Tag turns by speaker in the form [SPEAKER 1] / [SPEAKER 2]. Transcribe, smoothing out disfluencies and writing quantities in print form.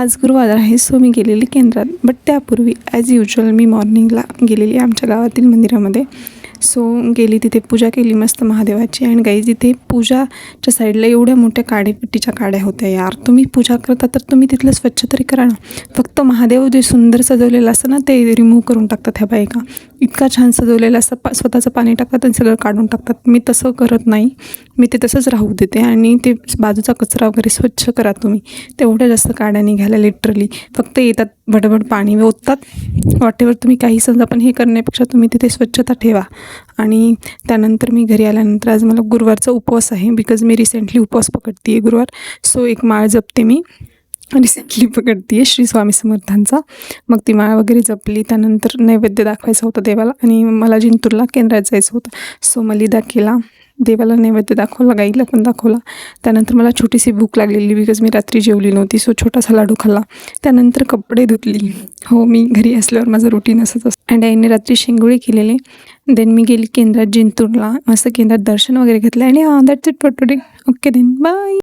[SPEAKER 1] आज गुरुवार आहे, सो मी गेलेली केंद्रात. बट त्यापूर्वी ॲज युज्युअल मी मॉर्निंगला गेलेली आमच्या गावातील मंदिरामध्ये. सो गेली, तिथे पूजा केली मस्त महादेवाची. आणि गाईज इथे पूजाच्या साईडला एवढ्या मोठ्या काडीपेटीच्या काड्या होत्या यार. तुम्ही पूजा करता तर तुम्ही तिथलं स्वच्छ तरी करा ना. फक्त महादेव जे सुंदर सजवलेलं असतं ना ते रिमूव्ह करून टाकतात ह्या बायका. इतका छान सजवलेलं असतं, स्वतःचं पाणी टाकतात आणि सगळं काढून टाकतात. मी तसं करत नाही, मी ते तसंच राहू देते. आणि ते बाजूचा कचरा वगैरे स्वच्छ करा तुम्ही. तेवढ्या जास्त काड्या निघाल्या लिटरली. फक्त येतात बडबड पाणी ओततात वाटेवर. तुम्ही काही समजा, पण हे करण्यापेक्षा तुम्ही तिथे स्वच्छता ठेवा. आणि त्यानंतर मी घरी आल्यानंतर आज मला गुरुवारचा उपवास आहे, बिकॉज मी रिसेंटली उपवास पकडते आहे गुरुवार. सो एक माळ जपते मी, रिसेंटली पकडते आहे श्री स्वामी समर्थांचा. मग ती माळ वगैरे जपली. त्यानंतर नैवेद्य दाखवायचा होता देवाला आणि मला जिंतूरला केंद्रात जायचं होतं. सो मलिदा केला, देवाला नैवेद्य दाखवला, गाईला पण दाखवला. त्यानंतर मला छोटीशी भूक लागलेली बिकॉज मी रात्री जेवली नव्हती. सो छोटासा लाडू खाल्ला. त्यानंतर कपडे धुतली. हो, मी घरी असल्यावर माझं रुटीन असंच असतं. अँड आईने रात्री शेंगोळे केलेले. देन मी गेली केंद्रात जिंतूरला. मस्त केंद्रात दर्शन वगैरे घेतलं. आणि that's it for today. Okay then bye.